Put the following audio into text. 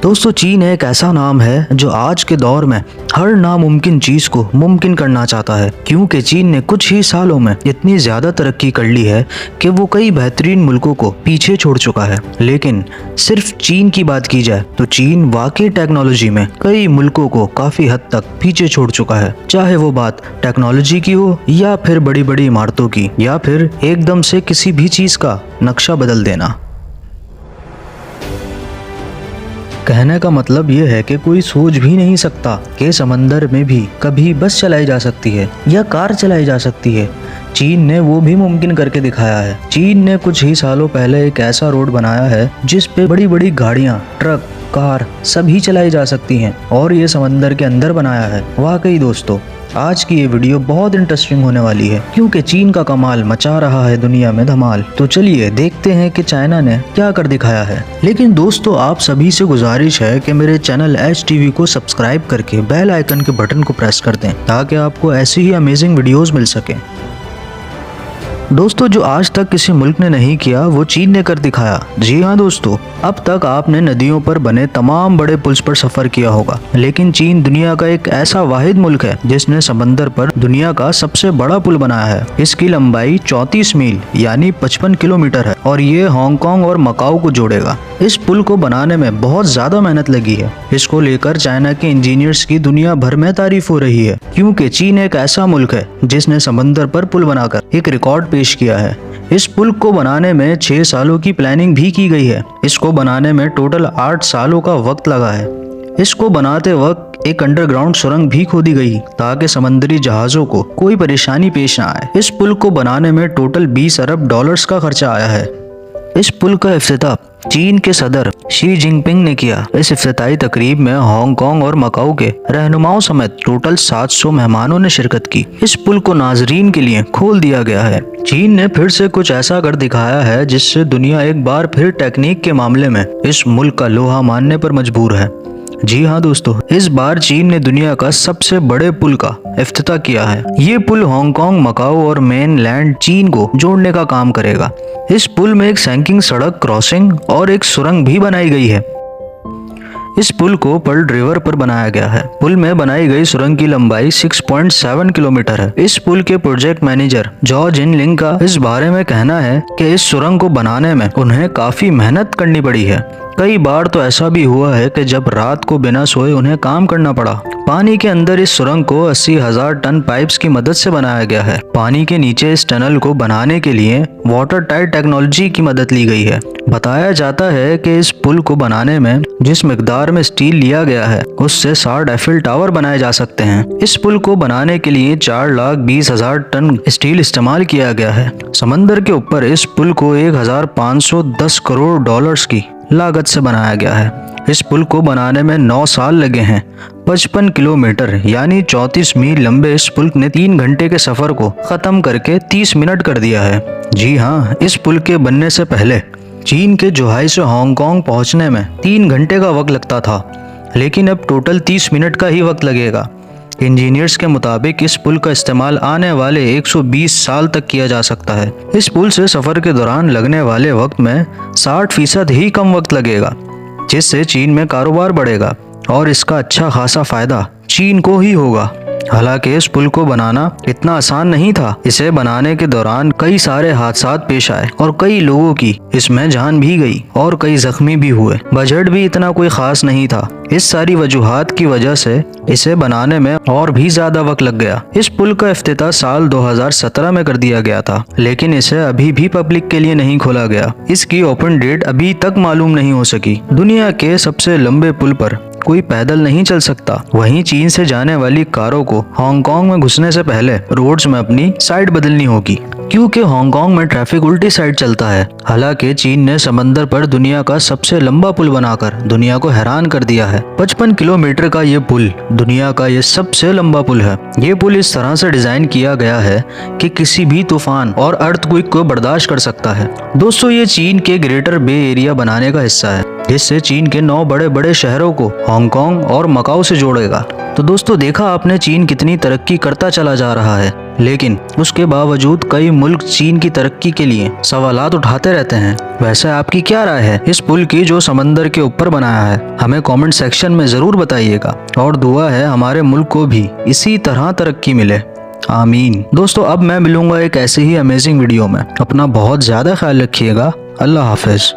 दोस्तों चीन एक ऐसा नाम है जो आज के दौर में हर नामुमकिन चीज को मुमकिन करना चाहता है, क्योंकि चीन ने कुछ ही सालों में इतनी ज्यादा तरक्की कर ली है कि वो कई बेहतरीन मुल्कों को पीछे छोड़ चुका है। लेकिन सिर्फ चीन की बात की जाए तो चीन वाकई टेक्नोलॉजी में कई मुल्कों को काफी हद तक पीछे छोड़ चुका है, चाहे वो बात टेक्नोलॉजी की हो या फिर बड़ी बड़ी इमारतों की या फिर एकदम से किसी भी चीज का नक्शा बदल देना। कहने का मतलब ये है कि कोई सोच भी नहीं सकता कि समंदर में भी कभी बस चलाई जा सकती है या कार चलाई जा सकती है। चीन ने वो भी मुमकिन करके दिखाया है। चीन ने कुछ ही सालों पहले एक ऐसा रोड बनाया है जिस पे बड़ी बड़ी गाड़ियाँ, ट्रक, कार सभी चलाई जा सकती हैं और ये समंदर के अंदर बनाया है। वाकई दोस्तों आज की ये वीडियो बहुत इंटरेस्टिंग होने वाली है, क्योंकि चीन का कमाल मचा रहा है दुनिया में धमाल। तो चलिए देखते हैं कि चाइना ने क्या कर दिखाया है। लेकिन दोस्तों आप सभी से गुजारिश है कि मेरे चैनल HTV को सब्सक्राइब करके बेल आइकन के बटन को प्रेस कर दें ताकि आपको ऐसी ही अमेजिंग वीडियोस मिल सके। दोस्तों जो आज तक किसी मुल्क ने नहीं किया वो चीन ने कर दिखाया। जी हाँ दोस्तों, अब तक आपने नदियों पर बने तमाम बड़े पुल्स पर सफर किया होगा, लेकिन चीन दुनिया का एक ऐसा वाहिद मुल्क है जिसने समंदर पर दुनिया का सबसे बड़ा पुल बनाया है। इसकी लंबाई 34 मील यानी 55 किलोमीटर है और ये हांगकांग और मकाऊ को जोड़ेगा। इस पुल को बनाने में बहुत ज्यादा मेहनत लगी है। इसको लेकर चाइना के इंजीनियर्स की दुनिया भर में तारीफ हो रही है, क्योंकि चीन एक ऐसा मुल्क है जिसने समंदर पर पुल बनाकर एक रिकॉर्ड पेश किया है। इस पुल को बनाने में 6 सालों की प्लानिंग भी की गई है। इसको बनाने में टोटल 8 सालों का वक्त लगा है। इसको बनाते वक्त एक अंडरग्राउंड सुरंग भी खोदी गई ताकि समंदरी जहाजों को कोई परेशानी पेश न आए। इस पुल को बनाने में टोटल 20 अरब डॉलर्स का खर्चा आया है। इस पुल का इफ्तिताह चीन के सदर शी जिनपिंग ने किया। इस इफ्तिताई तकरीब में हांगकांग और मकाऊ के रहनुमाओं समेत टोटल 700 मेहमानों ने शिरकत की। इस पुल को नाजरीन के लिए खोल दिया गया है। चीन ने फिर से कुछ ऐसा कर दिखाया है जिससे दुनिया एक बार फिर टेक्निक के मामले में इस मुल्क का लोहा मानने पर मजबूर है। जी हाँ दोस्तों, इस बार चीन ने दुनिया का सबसे बड़े पुल का इफ्तिताह किया है। ये पुल हांगकांग, मकाऊ और मेनलैंड चीन को जोड़ने का काम करेगा। इस पुल में एक सैंकिंग सड़क, क्रॉसिंग और एक सुरंग भी बनाई गई है। इस पुल को पर्ल रिवर पर बनाया गया है। पुल में बनाई गई सुरंग की लंबाई 6.7 किलोमीटर है। इस पुल के प्रोजेक्ट मैनेजर जॉ जिनलिंग का इस बारे में कहना है कि इस सुरंग को बनाने में उन्हें काफी मेहनत करनी पड़ी है। कई बार तो ऐसा भी हुआ है कि जब रात को बिना सोए उन्हें काम करना पड़ा। पानी के अंदर इस सुरंग को 80,000 टन पाइप्स की मदद से बनाया गया है। पानी के नीचे इस टनल को बनाने के लिए वाटर टाइट टेक्नोलॉजी की मदद ली गई है। बताया जाता है कि इस पुल को बनाने में जिस मिकदार में स्टील लिया गया है उससे 60 एफिल टावर बनाए जा सकते हैं। इस पुल को बनाने के लिए 4,20,000 टन स्टील इस्तेमाल किया गया है। समंदर के ऊपर इस पुल को 1,510 करोड़ डॉलर्स की लागत से बनाया गया है। इस पुल को बनाने में 9 साल लगे हैं। 55 किलोमीटर यानी 34 मील लंबे इस पुल ने 3 घंटे के सफर को खत्म करके 30 मिनट कर दिया है। जी हाँ, इस पुल के बनने से पहले चीन के जोहाई से हांगकांग पहुंचने में 3 घंटे का वक्त लगता था, लेकिन अब टोटल 30 मिनट का ही वक्त लगेगा। इंजीनियर्स के मुताबिक इस पुल का इस्तेमाल आने वाले 120 साल तक किया जा सकता है। इस पुल से सफर के दौरान लगने वाले वक्त में 60% ही कम वक्त लगेगा, जिससे चीन में कारोबार बढ़ेगा और इसका अच्छा खासा फायदा चीन को ही होगा। हालांकि इस पुल को बनाना इतना आसान नहीं था। इसे बनाने के दौरान कई सारे हादसात पेश आए और कई लोगों की इसमें जान भी गई और कई जख्मी भी हुए। बजट भी इतना कोई खास नहीं था। इस सारी वजूहात की वजह से इसे बनाने में और भी ज्यादा वक्त लग गया। इस पुल का इफ्तिताह साल 2017 में कर दिया गया था, लेकिन इसे अभी भी पब्लिक के लिए नहीं खोला गया। इसकी ओपन डेट अभी तक मालूम नहीं हो सकी। दुनिया के सबसे लंबे पुल पर कोई पैदल नहीं चल सकता। वहीं चीन से जाने वाली कारों को हांगकांग में घुसने से पहले रोड्स में अपनी साइड बदलनी होगी, क्योंकि हांगकांग में ट्रैफिक उल्टी साइड चलता है। हालांकि चीन ने समंदर पर दुनिया का सबसे लंबा पुल बनाकर दुनिया को हैरान कर दिया है। 55 किलोमीटर का ये पुल दुनिया का ये सबसे लंबा पुल है। ये पुल इस तरह से डिजाइन किया गया है कि किसी भी तूफान और अर्थक्वेक को बर्दाश्त कर सकता है। दोस्तों ये चीन के ग्रेटर बे एरिया बनाने का हिस्सा है, जिससे चीन के 9 बड़े बड़े शहरों को हांगकांग और मकाऊ से जोड़ेगा। तो दोस्तों देखा आपने चीन कितनी तरक्की करता चला जा रहा है, लेकिन उसके बावजूद कई मुल्क चीन की तरक्की के लिए सवालात उठाते रहते हैं। वैसे आपकी क्या राय है इस पुल की जो समंदर के ऊपर बनाया है? हमें कमेंट सेक्शन में जरूर बताइएगा और दुआ है हमारे मुल्क को भी इसी तरह तरक्की मिले। आमीन। दोस्तों अब मैं मिलूंगा एक ऐसे ही अमेजिंग वीडियो में। अपना बहुत ज्यादा ख्याल रखिएगा। अल्लाह हाफिज।